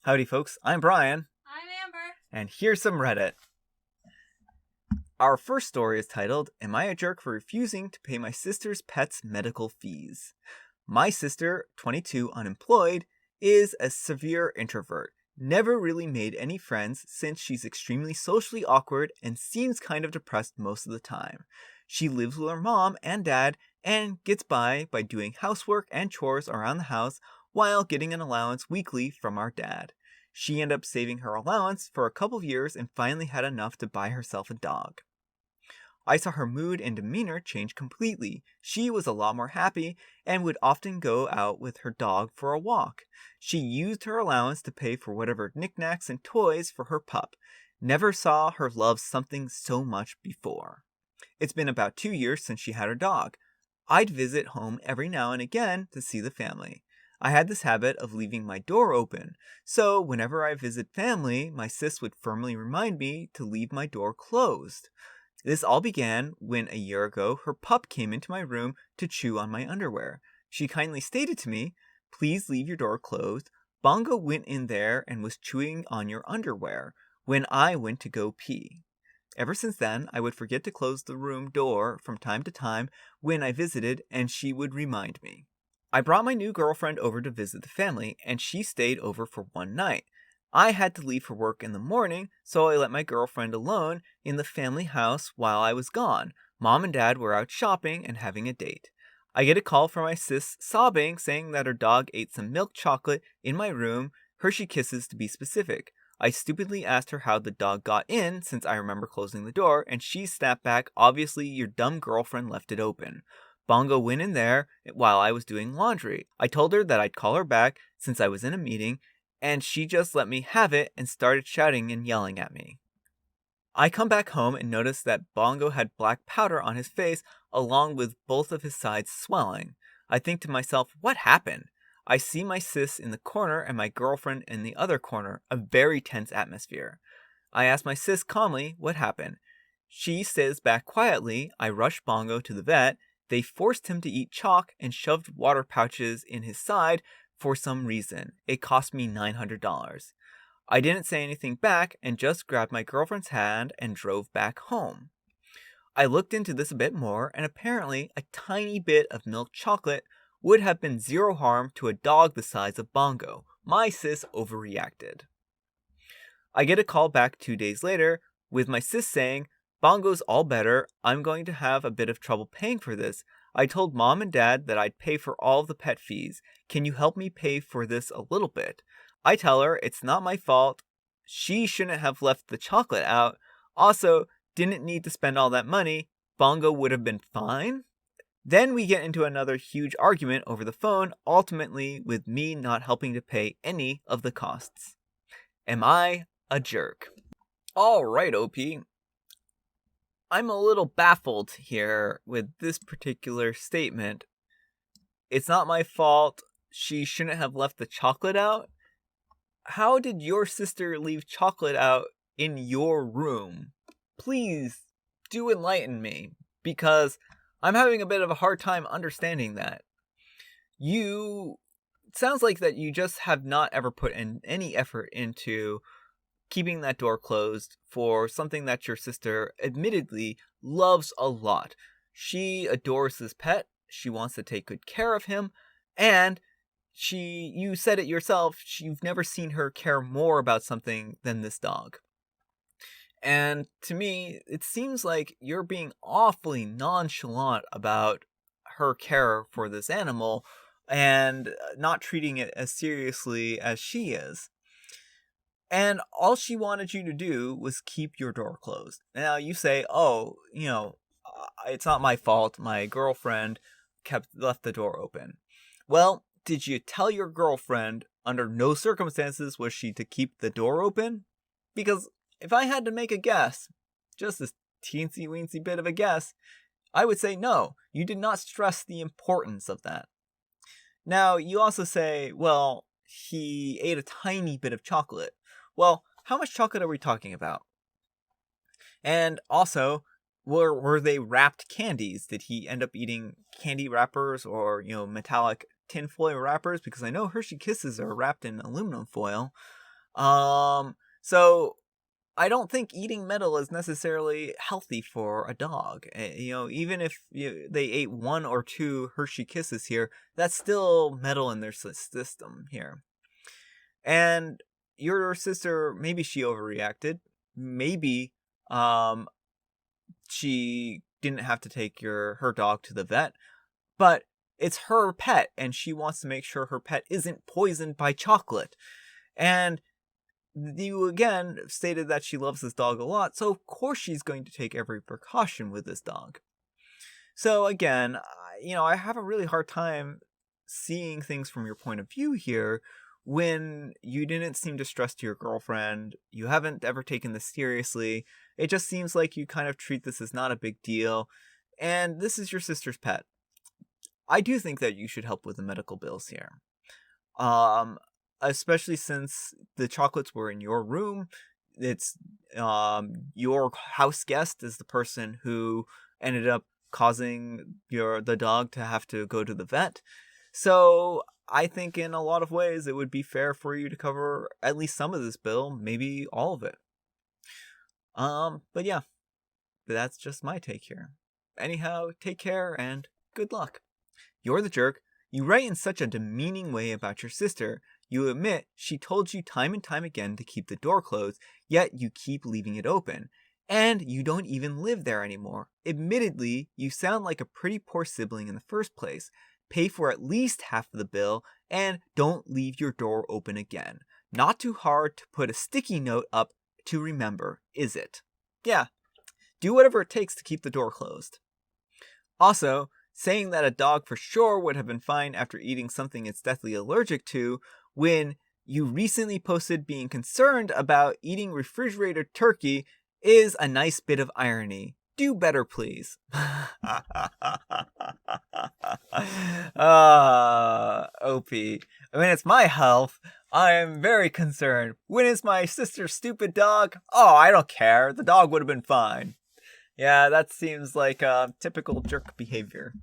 Howdy folks, I'm Brian, I'm Amber. and here's some Reddit. Our first story is titled, Am I a Jerk for Refusing to Pay My Sister's Pet's Medical Fees? My sister, 22, unemployed, is a severe introvert. Never really made any friends since she's extremely socially awkward and seems kind of depressed most of the time. She lives with her mom and dad and gets by doing housework and chores around the house while getting an allowance weekly from our dad. She ended up saving her allowance for a couple of years and finally had enough to buy herself a dog. I saw her mood and demeanor change completely. She was a lot more happy and would often go out with her dog for a walk. She used her allowance to pay for whatever knickknacks and toys for her pup. Never saw her love something so much before. It's been about 2 years since she had her dog. I'd visit home every now and again to see the family. I had this habit of leaving my door open, so whenever I visit family, my sis would firmly remind me to leave my door closed. This all began when a year ago her pup came into my room to chew on my underwear. She kindly stated to me, "Please leave your door closed. Bongo went in there and was chewing on your underwear when I went to go pee." Ever since then, I would forget to close the room door from time to time when I visited, and she would remind me. I brought my new girlfriend over to visit the family, and she stayed over for one night. I had to leave for work in the morning, so I let my girlfriend alone in the family house while I was gone. Mom and Dad were out shopping and having a date. I get a call from my sis sobbing, saying that her dog ate some milk chocolate in my room, Hershey Kisses to be specific. I stupidly asked her how the dog got in since I remember closing the door, and she snapped back, "Obviously your dumb girlfriend left it open." Bongo went in there while I was doing laundry. I told her that I'd call her back since I was in a meeting, and she just let me have it and started shouting and yelling at me. I come back home and notice that Bongo had black powder on his face along with both of his sides swelling. I think to myself, what happened? I see my sis in the corner and my girlfriend in the other corner, a very tense atmosphere. I ask my sis calmly what happened. She says back quietly. I rush Bongo to the vet. They forced him to eat chalk and shoved water pouches in his side for some reason. It cost me $900. I didn't say anything back and just grabbed my girlfriend's hand and drove back home. I looked into this a bit more, and apparently a tiny bit of milk chocolate would have been zero harm to a dog the size of Bongo. My sis overreacted. I get a call back 2 days later with my sis saying, "Bongo's all better. I'm going to have a bit of trouble paying for this. I told Mom and Dad that I'd pay for all of the pet fees. Can you help me pay for this a little bit?" I tell her it's not my fault. She shouldn't have left the chocolate out. Also, didn't need to spend all that money. Bongo would have been fine. Then we get into another huge argument over the phone, ultimately with me not helping to pay any of the costs. Am I a jerk? Alright, OP. I'm a little baffled here with this particular statement. It's not my fault. She shouldn't have left the chocolate out. How did your sister leave chocolate out in your room? Please do enlighten me, because I'm having a bit of a hard time understanding that. It sounds like that you just have not ever put in any effort into keeping that door closed for something that your sister admittedly loves a lot. She adores this pet, she wants to take good care of him, and you said it yourself, you've never seen her care more about something than this dog. And to me, it seems like you're being awfully nonchalant about her care for this animal and not treating it as seriously as she is. And all she wanted you to do was keep your door closed. Now you say, it's not my fault. My girlfriend left the door open. Well, did you tell your girlfriend under no circumstances was she to keep the door open? Because if I had to make a guess, just this teensy weensy bit of a guess, I would say no, you did not stress the importance of that. Now, you also say, well, he ate a tiny bit of chocolate. Well, how much chocolate are we talking about? And also, were they wrapped candies? Did he end up eating candy wrappers or, metallic tinfoil wrappers? Because I know Hershey Kisses are wrapped in aluminum foil. So I don't think eating metal is necessarily healthy for a dog. Even if they ate one or two Hershey Kisses here, that's still metal in their system here. And your sister, maybe she overreacted. Maybe um, she didn't have to take her dog to the vet, but it's her pet, and she wants to make sure her pet isn't poisoned by chocolate. And you again stated that she loves this dog a lot, so of course she's going to take every precaution with this dog. So again, I have a really hard time seeing things from your point of view here when you didn't seem distressed to your girlfriend. You haven't ever taken this seriously. It just seems like you kind of treat this as not a big deal. And this is your sister's pet. I do think that you should help with the medical bills here. Especially since the chocolates were in your room. It's your house guest is the person who ended up causing the dog to have to go to the vet. So I think in a lot of ways it would be fair for you to cover at least some of this bill, maybe all of it. But yeah, that's just my take here. Anyhow, take care and good luck. You're the jerk. You write in such a demeaning way about your sister. You admit she told you time and time again to keep the door closed, yet you keep leaving it open. And you don't even live there anymore. Admittedly, you sound like a pretty poor sibling in the first place. Pay for at least half of the bill, and don't leave your door open again. Not too hard to put a sticky note up to remember, is it? Yeah, do whatever it takes to keep the door closed. Also, saying that a dog for sure would have been fine after eating something it's deathly allergic to, when you recently posted being concerned about eating refrigerated turkey, is a nice bit of irony. Do better, please. OP. When it's my health, I am very concerned. When it's my sister's stupid dog, oh, I don't care. The dog would have been fine. Yeah, that seems like typical jerk behavior.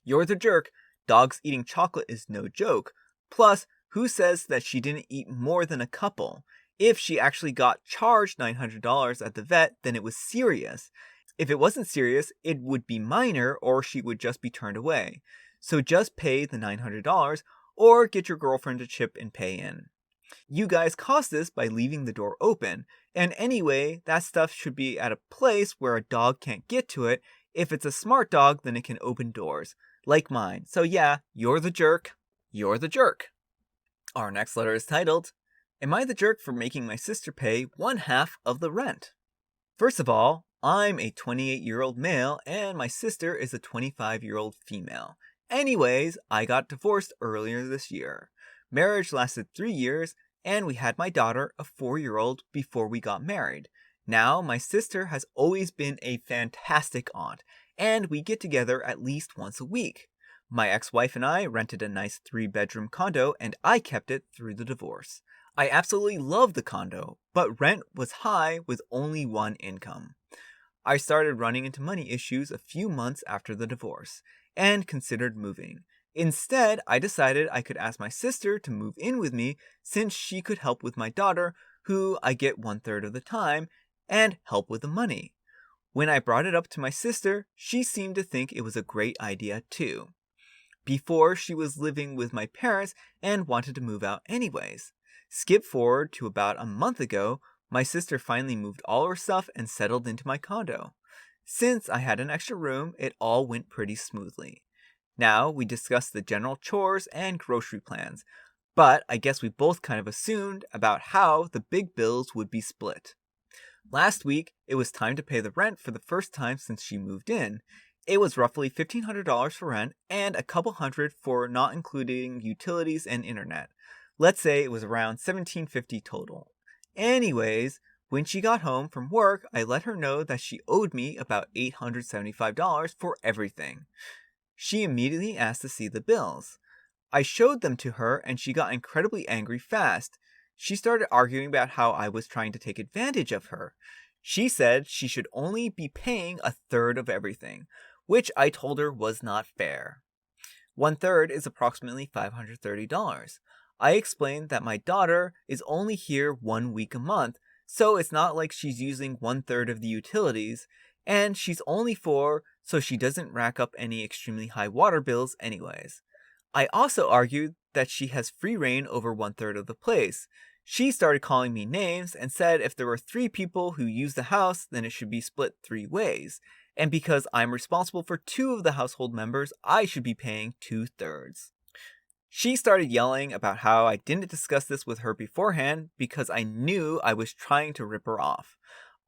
You're the jerk. Dogs eating chocolate is no joke. Plus, who says that she didn't eat more than a couple? If she actually got charged $900 at the vet, then it was serious. If it wasn't serious, it would be minor, or she would just be turned away. So just pay the $900, or get your girlfriend to chip and pay in. You guys caused this by leaving the door open, and anyway, that stuff should be at a place where a dog can't get to it. If it's a smart dog, then it can open doors, like mine. So yeah, you're the jerk. You're the jerk. Our next letter is titled, Am I the jerk for making my sister pay 1/2 of the rent? First of all, I'm a 28-year-old male and my sister is a 25-year-old female. Anyways, I got divorced earlier this year. Marriage lasted 3 years and we had my daughter, a 4-year-old, before we got married. Now, my sister has always been a fantastic aunt and we get together at least once a week. My ex-wife and I rented a nice 3-bedroom condo and I kept it through the divorce. I absolutely love the condo, but rent was high with only one income. I started running into money issues a few months after the divorce, and considered moving. Instead, I decided I could ask my sister to move in with me since she could help with my daughter, who I get 1/3 of the time, and help with the money. When I brought it up to my sister, she seemed to think it was a great idea too. Before, she was living with my parents and wanted to move out anyways. Skip forward to about a month ago, my sister finally moved all her stuff and settled into my condo. Since I had an extra room, it all went pretty smoothly. Now we discussed the general chores and grocery plans, but I guess we both kind of assumed about how the big bills would be split. Last week, it was time to pay the rent for the first time since she moved in. It was roughly $1,500 for rent and a couple hundred for not including utilities and internet. Let's say it was around $1,750 total. Anyways, when she got home from work, I let her know that she owed me about $875 for everything. She immediately asked to see the bills. I showed them to her and she got incredibly angry fast. She started arguing about how I was trying to take advantage of her. She said she should only be paying 1/3 of everything, which I told her was not fair. 1/3 is approximately $530. I explained that my daughter is only here 1 week a month, so it's not like she's using 1/3 of the utilities, and she's only 4, so she doesn't rack up any extremely high water bills anyways. I also argued that she has free reign over 1/3 of the place. She started calling me names and said if there were 3 people who use the house, then it should be split 3 ways. And because I'm responsible for 2 of the household members, I should be paying 2/3. She started yelling about how I didn't discuss this with her beforehand because I knew I was trying to rip her off.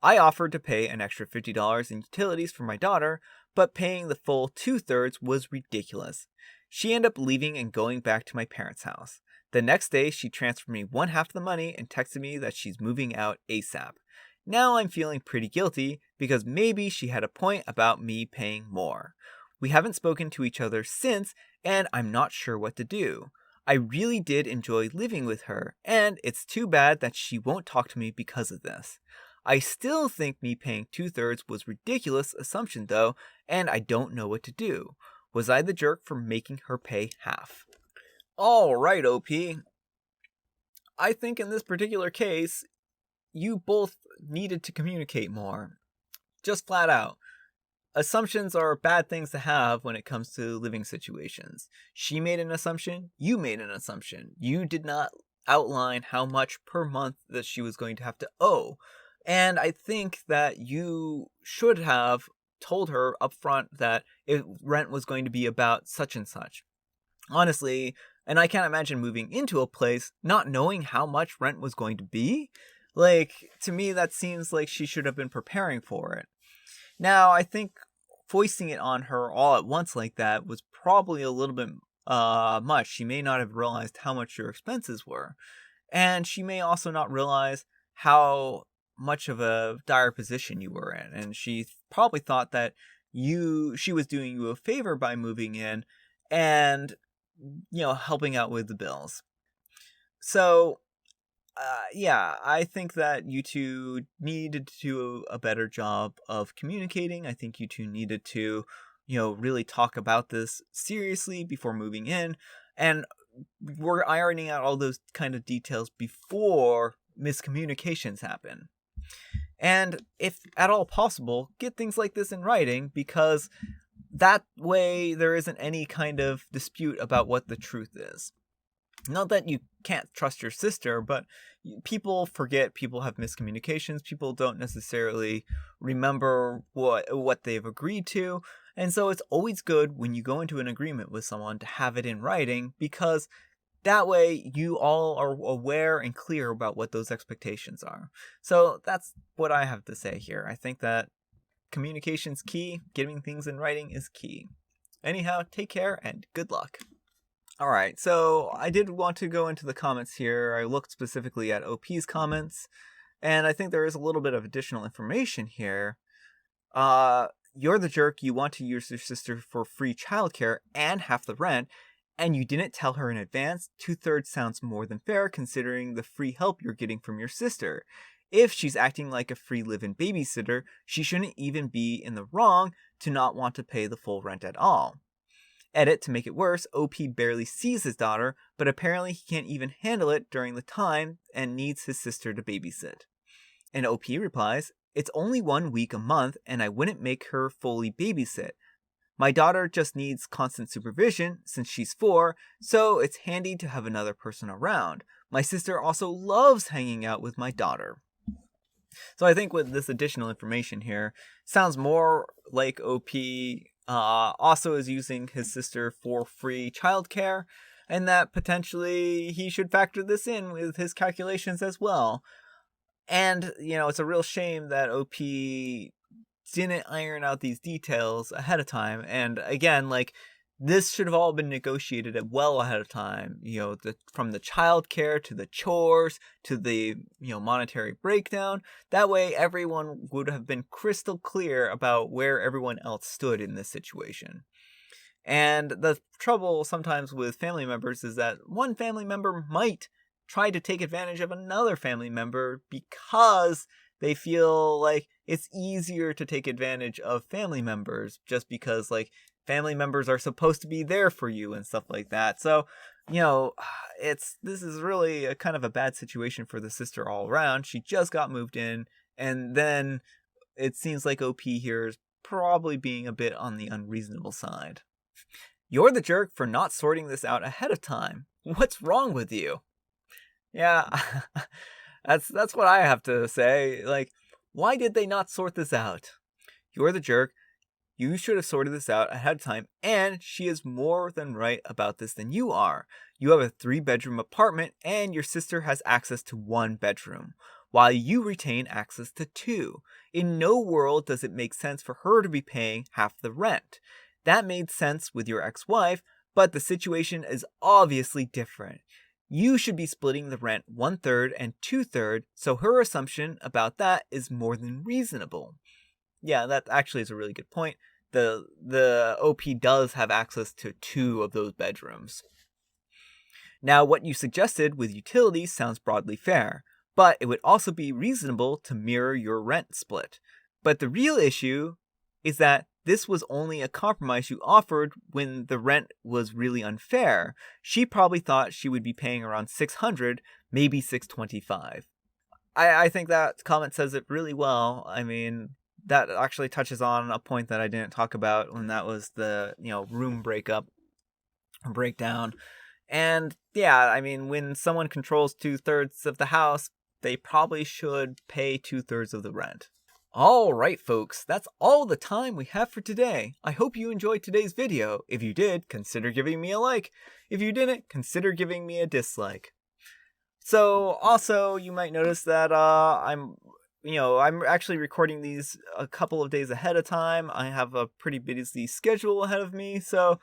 I offered to pay an extra $50 in utilities for my daughter, but paying the full 2/3 was ridiculous. She ended up leaving and going back to my parents' house. The next day, she transferred me 1/2 of the money and texted me that she's moving out ASAP. Now I'm feeling pretty guilty because maybe she had a point about me paying more. We haven't spoken to each other since, and I'm not sure what to do. I really did enjoy living with her, and it's too bad that she won't talk to me because of this. I still think me paying 2/3 was a ridiculous assumption though, and I don't know what to do. Was I the jerk for making her pay half? Alright, OP. I think in this particular case, you both needed to communicate more. Just flat out. Assumptions are bad things to have when it comes to living situations. She made an assumption, you made an assumption. You did not outline how much per month that she was going to have to owe. And I think that you should have told her upfront that rent was going to be about such and such. Honestly, and I can't imagine moving into a place not knowing how much rent was going to be. Like, to me, that seems like she should have been preparing for it. Now, I think foisting it on her all at once like that was probably a little bit much. She may not have realized how much your expenses were. And she may also not realize how much of a dire position you were in. And she probably thought that she was doing you a favor by moving in and, helping out with the bills. So, yeah, I think that you two needed to do a better job of communicating. I think you two needed to, really talk about this seriously before moving in. And we're ironing out all those kind of details before miscommunications happen. And if at all possible, get things like this in writing, because that way there isn't any kind of dispute about what the truth is. Not that you can't trust your sister, but people forget, people have miscommunications, people don't necessarily remember what they've agreed to, and so it's always good when you go into an agreement with someone to have it in writing, because that way you all are aware and clear about what those expectations are. So that's what I have to say here. I think that communication's key, getting things in writing is key. Anyhow, take care and good luck. Alright, so I did want to go into the comments here. I looked specifically at OP's comments, and I think there is a little bit of additional information here. You're the jerk, you want to use your sister for free childcare and half the rent, and you didn't tell her in advance. 2/3 sounds more than fair considering the free help you're getting from your sister. If she's acting like a free live-in babysitter, she shouldn't even be in the wrong to not want to pay the full rent at all. Edit, to make it worse, OP barely sees his daughter, but apparently he can't even handle it during the time and needs his sister to babysit. And OP replies, "It's only 1 week a month and I wouldn't make her fully babysit. My daughter just needs constant supervision since she's 4, so it's handy to have another person around. My sister also loves hanging out with my daughter." So I think with this additional information here, sounds more like OP also is using his sister for free childcare, and that potentially he should factor this in with his calculations as well. And, it's a real shame that OP didn't iron out these details ahead of time. And again, this should have all been negotiated well ahead of time, from the childcare to the chores to the, monetary breakdown. That way everyone would have been crystal clear about where everyone else stood in this situation. And the trouble sometimes with family members is that one family member might try to take advantage of another family member because they feel like it's easier to take advantage of family members just because, family members are supposed to be there for you and stuff like that. So, this is really a kind of a bad situation for the sister all around. She just got moved in, and then it seems like OP here is probably being a bit on the unreasonable side. You're the jerk for not sorting this out ahead of time. What's wrong with you? Yeah, that's what I have to say. Like, why did they not sort this out? You're the jerk. You should have sorted this out ahead of time, and she is more than right about this than you are. You have a 3-bedroom apartment, and your sister has access to 1 bedroom, while you retain access to 2. In no world does it make sense for her to be paying half the rent. That made sense with your ex-wife, but the situation is obviously different. You should be splitting the rent 1/3 and 2/3, so her assumption about that is more than reasonable. Yeah, that actually is a really good point. The OP does have access to 2 of those bedrooms. Now, what you suggested with utilities sounds broadly fair, but it would also be reasonable to mirror your rent split. But the real issue is that this was only a compromise you offered when the rent was really unfair. She probably thought she would be paying around $600, maybe $625. I think that comment says it really well. I mean, that actually touches on a point that I didn't talk about when that was the, room breakdown. And yeah, I mean, when someone controls 2/3 of the house, they probably should pay 2/3 of the rent. All right, folks, that's all the time we have for today. I hope you enjoyed today's video. If you did, consider giving me a like. If you didn't, consider giving me a dislike. So also, you might notice that I'm actually recording these a couple of days ahead of time. I have a pretty busy schedule ahead of me, so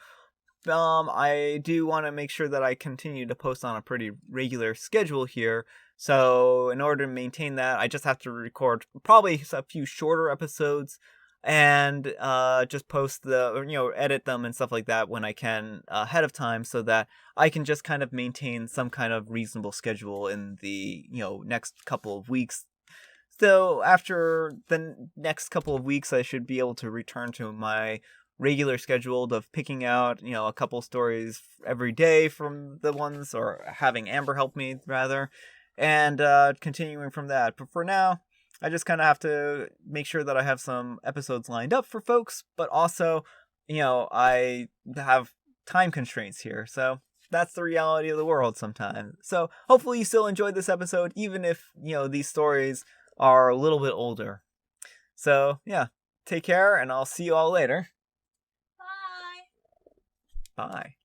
I do want to make sure that I continue to post on a pretty regular schedule here. So in order to maintain that, I just have to record probably a few shorter episodes and just post edit them and stuff like that when I can ahead of time, so that I can just kind of maintain some kind of reasonable schedule in the next couple of weeks. So after the next couple of weeks, I should be able to return to my regular schedule of picking out, a couple stories every day from the ones, or having Amber help me rather, and continuing from that. But for now, I just kind of have to make sure that I have some episodes lined up for folks, but also, I have time constraints here, so that's the reality of the world sometimes. So hopefully you still enjoyed this episode, even if, these stories are a little bit older. So yeah, take care, and I'll see you all later. Bye. Bye.